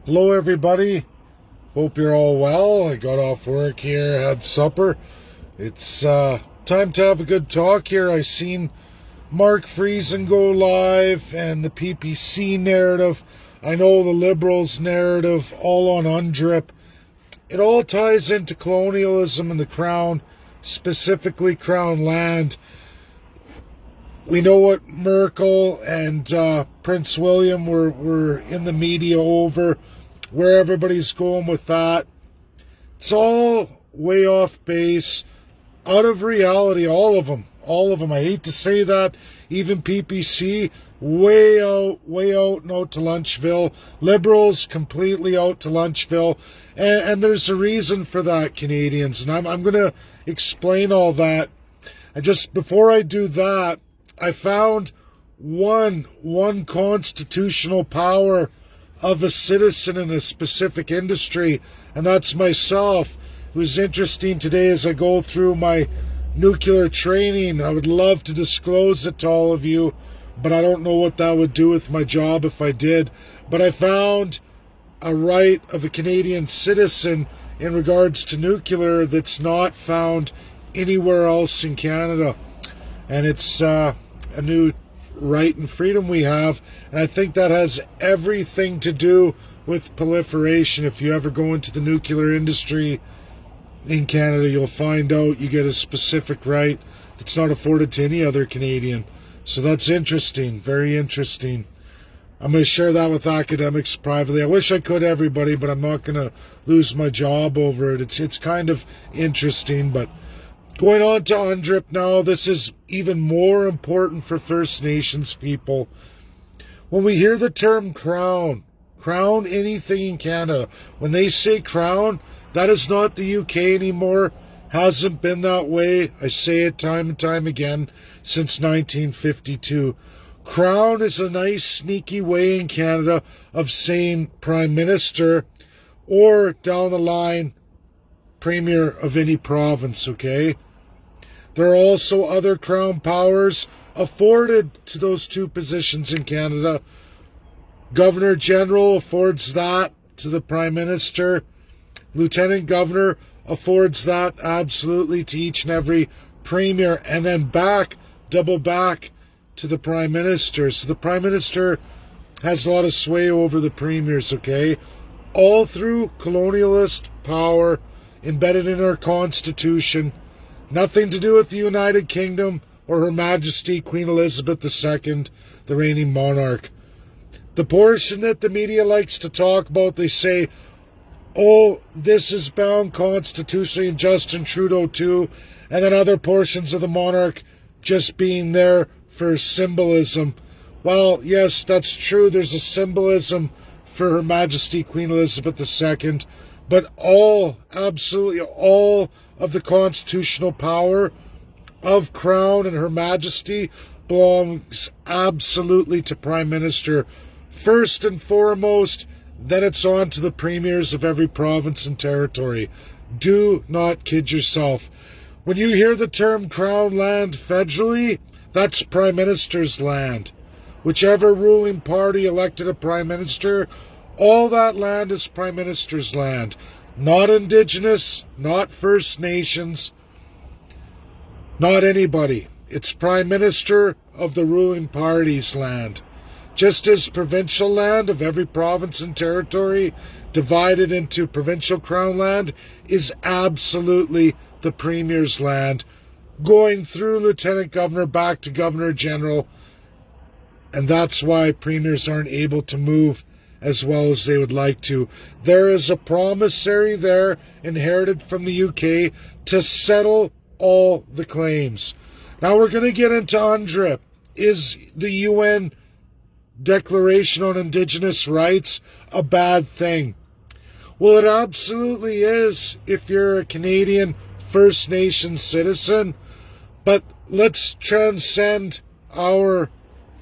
Hello, everybody. Hope you're all well. I got off work here, had supper. It's time to have a good talk here. I seen Mark Friesen go live and the PPC narrative. I know the Liberals narrative, all on UNDRIP. It all ties into colonialism and the Crown, specifically Crown land. We know what Merkel and Prince William were in the media over, where everybody's going with that. It's all way off base, out of reality, all of them. I hate to say that, even PPC, way out and out to Lunchville. Liberals, completely out to Lunchville. And there's a reason for that, Canadians, and I'm going to explain all that. And just before I do that, I found one constitutional power of a citizen in a specific industry, and that's myself. It was interesting today as I go through my nuclear training. I would love to disclose it to all of you, but I don't know what that would do with my job if I did. But I found a right of a Canadian citizen in regards to nuclear that's not found anywhere else in Canada. And it's a new right and freedom we have, and I think that has everything to do with proliferation. If you ever go into the nuclear industry in Canada, you'll find out you get a specific right that's not afforded to any other Canadian. So that's interesting, very interesting. I'm going to share that with academics privately. I wish I could, everybody, but I'm not going to lose my job over it. It's kind of interesting, but going on to UNDRIP now, this is even more important for First Nations people. When we hear the term crown anything in Canada, when they say crown, that is not the UK anymore, hasn't been that way. I say it time and time again since 1952. Crown is a nice sneaky way in Canada of saying Prime Minister or down the line Premier of any province, okay? There are also other Crown powers afforded to those two positions in Canada. Governor General affords that to the Prime Minister. Lieutenant Governor affords that absolutely to each and every Premier. And then double back to the Prime Minister. So the Prime Minister has a lot of sway over the Premiers, okay? All through colonialist power embedded in our Constitution. Nothing to do with the United Kingdom or Her Majesty Queen Elizabeth II, the reigning monarch. The portion that the media likes to talk about, they say, oh, this is bound constitutionally, and Justin Trudeau too, and then other portions of the monarch just being there for symbolism. Well, yes, that's true. There's a symbolism for Her Majesty Queen Elizabeth II, but absolutely all of the constitutional power of Crown and Her Majesty belongs absolutely to Prime Minister. First and foremost, then it's on to the premiers of every province and territory. Do not kid yourself. When you hear the term Crown land federally, that's Prime Minister's land. Whichever ruling party elected a Prime Minister, all that land is Prime Minister's land. Not Indigenous, not First Nations, not anybody. It's Prime Minister of the ruling party's land. Just as provincial land of every province and territory divided into provincial Crown land is absolutely the Premier's land, going through Lieutenant Governor back to Governor General, and that's why Premiers aren't able to move as well as they would like to. There is a promissory there inherited from the UK to settle all the claims. Now we're going to get into UNDRIP. Is the UN Declaration on Indigenous Rights a bad thing? Well, it absolutely is if you're a Canadian First Nation citizen, but let's transcend our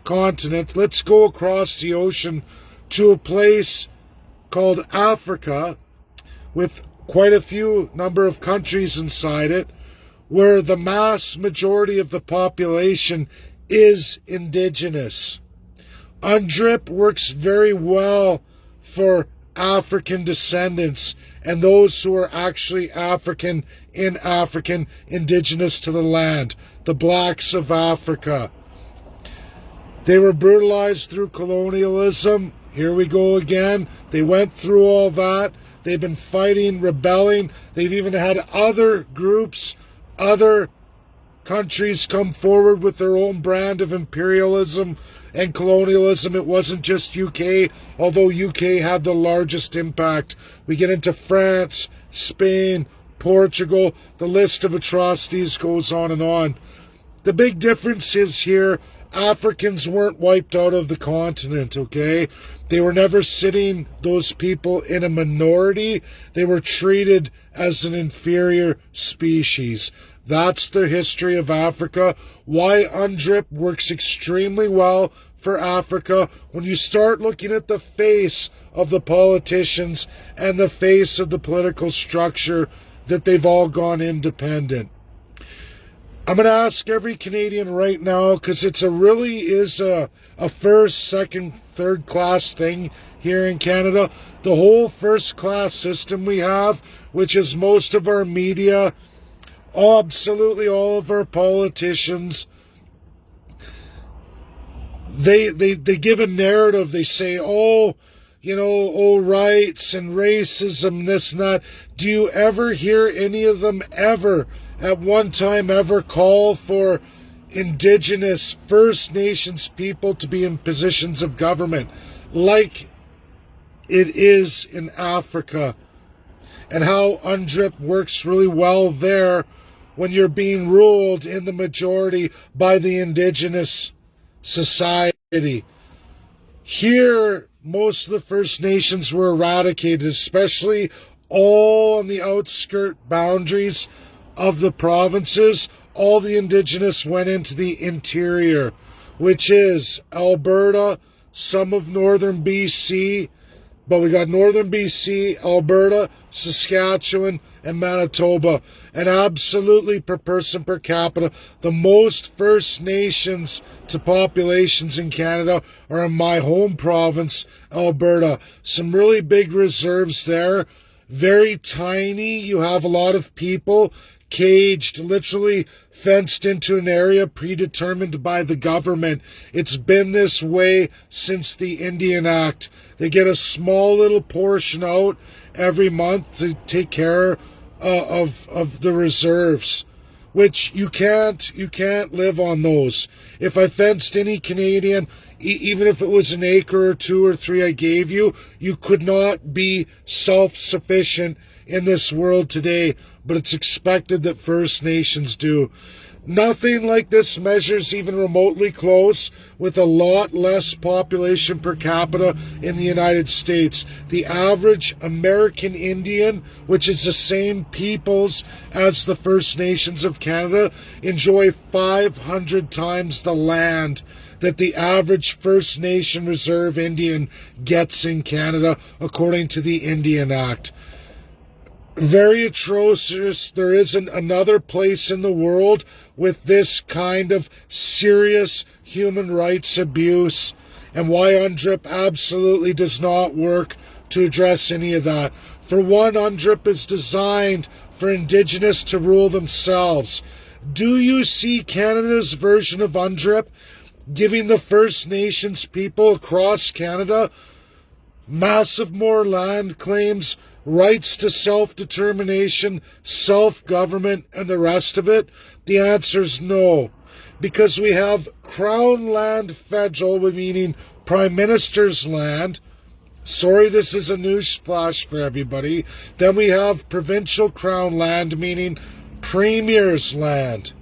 continent. Let's go across the ocean to a place called Africa with quite a few number of countries inside it, where the mass majority of the population is Indigenous. UNDRIP works very well for African descendants and those who are actually African indigenous to the land, the blacks of Africa. They were brutalized through colonialism. Here we go again. They went through all that. They've been fighting, rebelling. They've even had other groups, other countries come forward with their own brand of imperialism and colonialism. It wasn't just UK, although UK had the largest impact. We get into France, Spain, Portugal. The list of atrocities goes on and on. The big difference is here, Africans weren't wiped out of the continent, okay? They were never sitting, those people, in a minority. They were treated as an inferior species. That's the history of Africa. Why UNDRIP works extremely well for Africa. When you start looking at the face of the politicians and the face of the political structure, that they've all gone independent. I'm going to ask every Canadian right now, because it's really is a first, second, third class thing here in Canada. The whole first class system we have, which is most of our media, absolutely all of our politicians, they give a narrative. They say, oh, rights and racism, this and that. Do you ever hear any of them ever at one time ever call for Indigenous First Nations people to be in positions of government like it is in Africa? And how UNDRIP works really well there when you're being ruled in the majority by the Indigenous society. Here, most of the First Nations were eradicated, especially all on the outskirt boundaries of the provinces. All the Indigenous went into the interior, which is Alberta, some of northern BC, but we got northern BC, Alberta, Saskatchewan, and Manitoba. And absolutely, per person per capita, the most First Nations to populations in Canada are in my home province, Alberta. Some really big reserves there. Very tiny. You have a lot of people caged, literally fenced into an area predetermined by the government. It's been this way since the Indian Act. They get a small little portion out every month to take care of the reserves, which you can't live on those. If I fenced any Canadian, even if it was an acre or 2 or 3 I gave you, you could not be self-sufficient in this world today, but it's expected that First Nations do. Nothing like this measures even remotely close with a lot less population per capita in the United States. The average American Indian, which is the same peoples as the First Nations of Canada, enjoy 500 times the land that the average First Nation Reserve Indian gets in Canada, according to the Indian Act. Very atrocious. There isn't another place in the world with this kind of serious human rights abuse, and why UNDRIP absolutely does not work to address any of that. For one, UNDRIP is designed for Indigenous to rule themselves. Do you see Canada's version of UNDRIP giving the First Nations people across Canada massive more land claims, rights to self-determination, self-government, and the rest of it? The answer is no. Because we have Crown Land Federal, meaning Prime Minister's land. Sorry, this is a news flash for everybody. Then we have Provincial Crown Land, meaning Premier's land.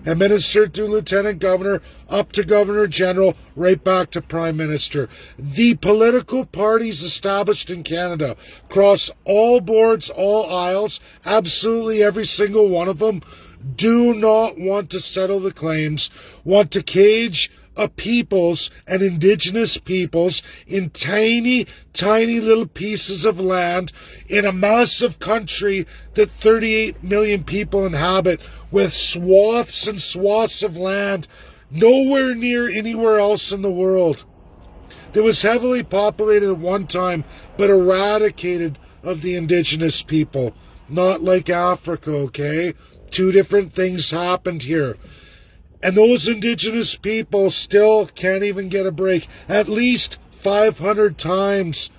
Administered through Lieutenant Governor, up to Governor General, right back to Prime Minister. The political parties established in Canada, across all boards, all aisles, absolutely every single one of them, do not want to settle the claims, want to cage a peoples and Indigenous peoples in tiny, tiny little pieces of land in a massive country that 38 million people inhabit, with swaths and swaths of land nowhere near anywhere else in the world. that was heavily populated at one time, but eradicated of the indigenous people. Not like Africa, okay? Two different things happened here. And those indigenous people still can't even get a break. At least 500 times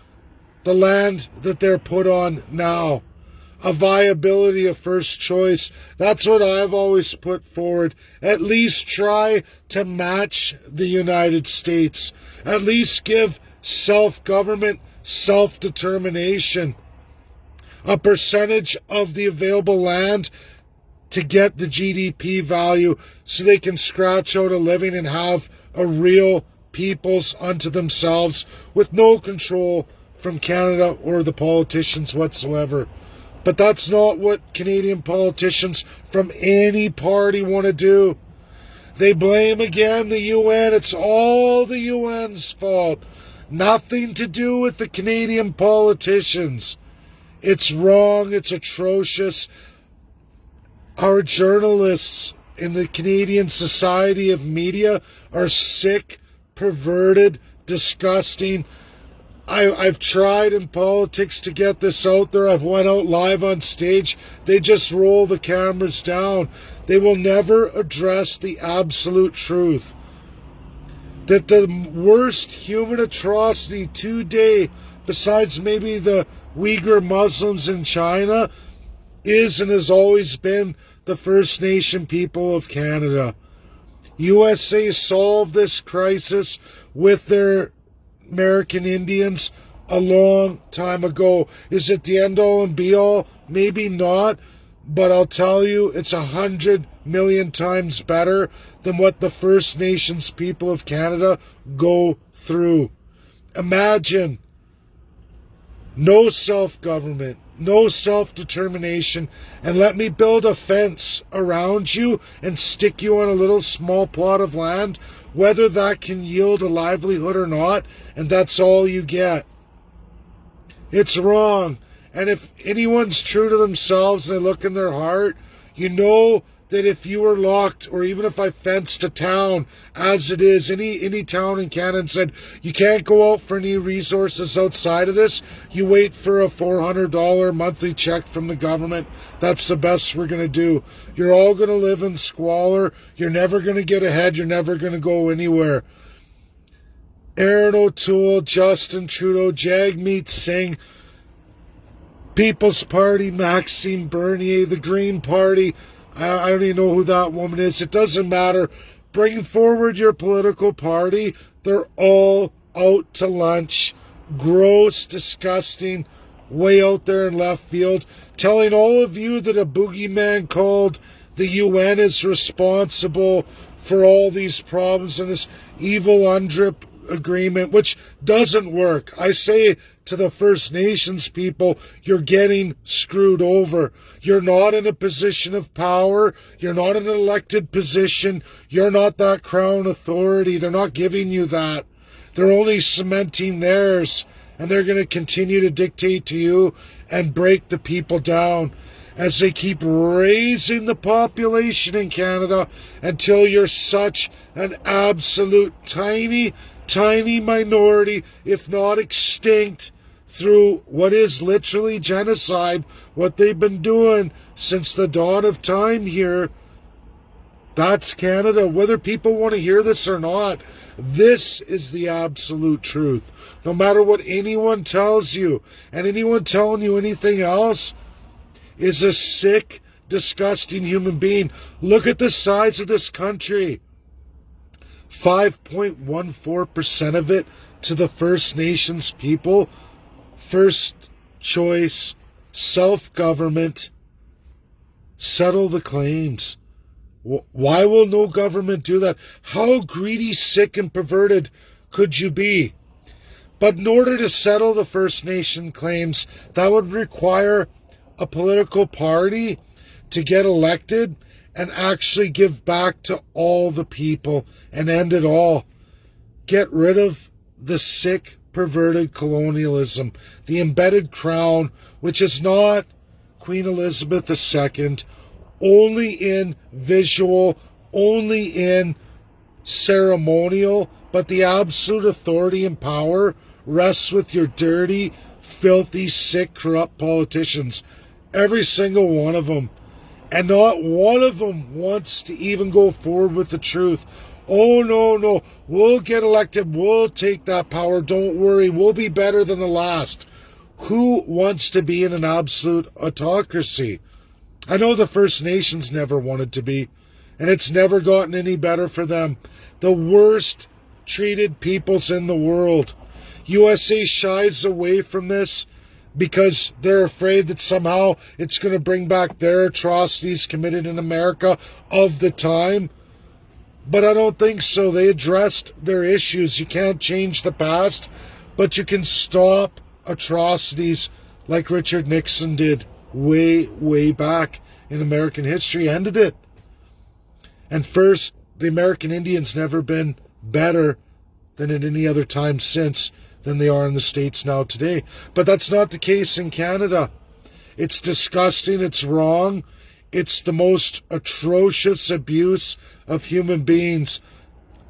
the land that they're put on now. A viability of first choice. That's what I've always put forward. At least try to match the United States. At least give self-government, self-determination. A percentage of the available land to get the GDP value so they can scratch out a living and have a real peoples unto themselves with no control from Canada or the politicians whatsoever. But that's not what Canadian politicians from any party want to do. They blame again the UN. It's all the UN's fault. Nothing to do with the Canadian politicians. It's wrong. It's atrocious. Our journalists in the Canadian Society of Media are sick, perverted, disgusting. I've tried in politics to get this out there. I've went out live on stage. They just roll the cameras down. They will never address the absolute truth. That the worst human atrocity today, besides maybe the Uyghur Muslims in China, is and has always been the First Nation people of Canada. USA solved this crisis with their American Indians a long time ago. Is it the end all and be all? Maybe not, but I'll tell you, it's 100 million times better than what the First Nations people of Canada go through. Imagine no self-government, no self-determination, and let me build a fence around you and stick you on a little small plot of land, whether that can yield a livelihood or not, and that's all you get. It's wrong. And if anyone's true to themselves and they look in their heart, you know that if you were locked, or even if I fenced a town as it is, any town in Canada, and said you can't go out for any resources outside of this, you wait for a $400 monthly check from the government. That's the best we're going to do. You're all going to live in squalor. You're never going to get ahead. You're never going to go anywhere. Aaron O'Toole, Justin Trudeau, Jagmeet Singh, People's Party, Maxime Bernier, the Green Party, I don't even know who that woman is. It doesn't matter. Bring forward your political party. They're all out to lunch. Gross, disgusting, way out there in left field. Telling all of you that a boogeyman called the UN is responsible for all these problems and this evil UNDRIP agreement, which doesn't work. I say to the First Nations people, you're getting screwed over. You're not in a position of power. You're not in an elected position. You're not that crown authority. They're not giving you that. They're only cementing theirs, and they're going to continue to dictate to you and break the people down as they keep raising the population in Canada until you're such an absolute tiny minority, if not extinct, through what is literally genocide, what they've been doing since the dawn of time here. That's Canada. Whether people want to hear this or not, this is the absolute truth. No matter what anyone tells you, and anyone telling you anything else is a sick, disgusting human being. Look at the size of this country. 5.14% of it to the First Nations people. First choice, self-government, settle the claims. Why will no government do that? How greedy, sick, and perverted could you be? But in order to settle the First Nation claims, that would require a political party to get elected and actually give back to all the people and end it all. Get rid of the sick, perverted colonialism, the embedded crown, which is not Queen Elizabeth II, only in visual, only in ceremonial, but the absolute authority and power rests with your dirty, filthy, sick, corrupt politicians. Every single one of them. And not one of them wants to even go forward with the truth. Oh, no, we'll get elected. We'll take that power. Don't worry. We'll be better than the last. Who wants to be in an absolute autocracy? I know the First Nations never wanted to be, and it's never gotten any better for them. The worst treated peoples in the world. USA shies away from this because they're afraid that somehow it's going to bring back their atrocities committed in America of the time. But I don't think so. They addressed their issues. You can't change the past, but you can stop atrocities like Richard Nixon did way back in American history, ended it. And first, the American Indians never been better than at any other time since than they are in the States now today. But that's not the case in Canada. It's disgusting. It's wrong. It's the most atrocious abuse of human beings.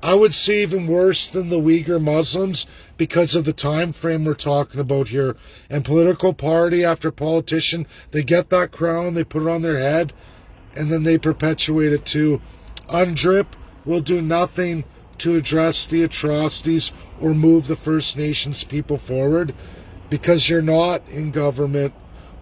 I would say even worse than the Uyghur Muslims because of the time frame we're talking about here. And political party after politician, they get that crown, they put it on their head, and then they perpetuate it too. UNDRIP will do nothing to address the atrocities or move the First Nations people forward because you're not in government.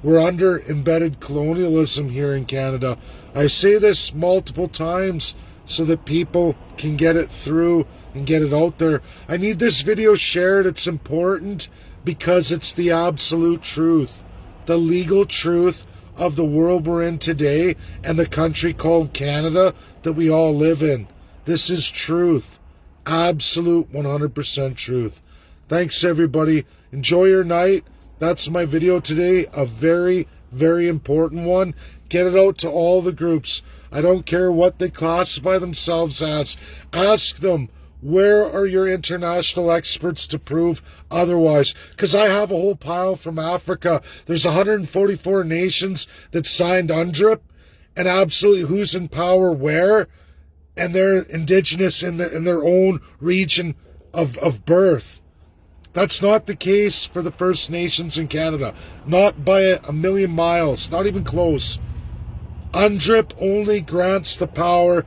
We're under embedded colonialism here in Canada. I say this multiple times so that people can get it through and get it out there. I need this video shared. It's important because it's the absolute truth, the legal truth of the world we're in today and the country called Canada that we all live in. This is truth. Absolute 100% truth. Thanks, everybody. Enjoy your night. That's my video today. A very, very important one. Get it out to all the groups. I don't care what they classify themselves as. Ask them, where are your international experts to prove otherwise? Because I have a whole pile from Africa. There's 144 nations that signed UNDRIP, and absolutely who's in power where, and they're indigenous in their own region of birth. That's not the case for the First Nations in Canada. Not by a million miles. Not even close. UNDRIP only grants the power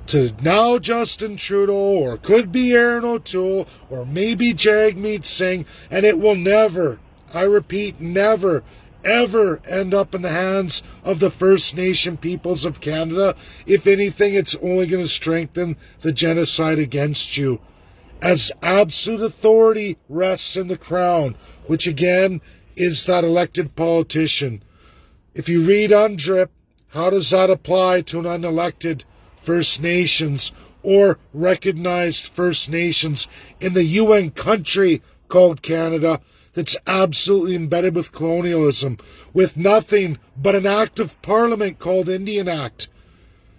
to now Justin Trudeau, or could be Aaron O'Toole, or maybe Jagmeet Singh, and it will never, I repeat, never, ever end up in the hands of the First Nation peoples of Canada. If anything, it's only going to strengthen the genocide against you. As absolute authority rests in the crown, which again is that elected politician. If you read UNDRIP, how does that apply to an unelected First Nations or recognized First Nations in the UN country called Canada that's absolutely embedded with colonialism, with nothing but an act of parliament called Indian Act?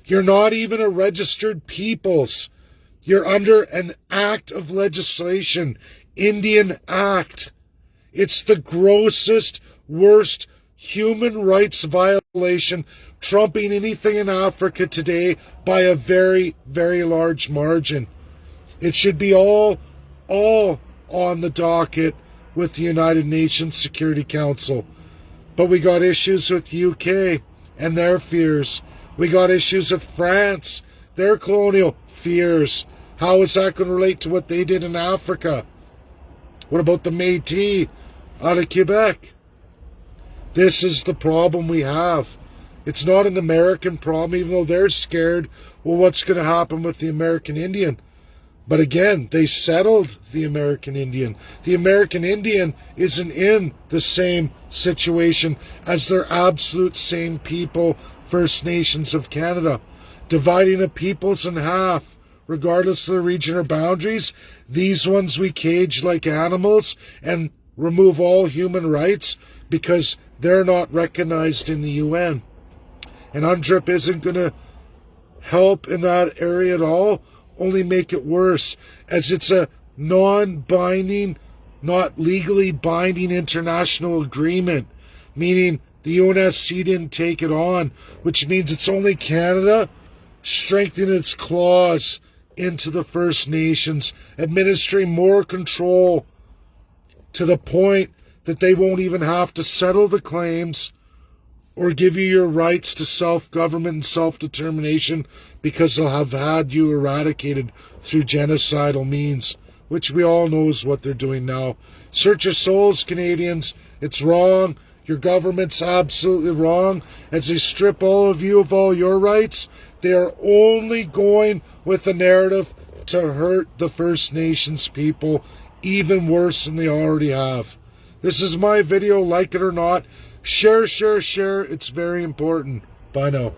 You're not even a registered peoples. You're under an act of legislation, Indian Act. It's the grossest, worst human rights violation, trumping anything in Africa today by a very, very large margin. It should be all on the docket with the United Nations Security Council. But we got issues with UK and their fears. We got issues with France, their colonial fears. How is that going to relate to what they did in Africa? What about the Métis out of Quebec? This is the problem we have. It's not an American problem, even though they're scared, well, what's going to happen with the American Indian? But again, they settled the American Indian. The American Indian isn't in the same situation as their absolute same people, First Nations of Canada. Dividing the peoples in half, regardless of the region or boundaries. These ones we cage like animals and remove all human rights because they're not recognized in the UN. And UNDRIP isn't going to help in that area at all, only make it worse, as it's a non-binding, not legally binding international agreement, meaning the UNSC didn't take it on, which means it's only Canada strengthening its claws into the First Nations, administering more control to the point that they won't even have to settle the claims or give you your rights to self-government and self-determination because they'll have had you eradicated through genocidal means, which we all know is what they're doing now. Search your souls, Canadians. It's wrong. Your government's absolutely wrong. As they strip all of you of all your rights, they are only going with the narrative to hurt the First Nations people even worse than they already have. This is my video. Like it or not, share. It's very important. Bye now.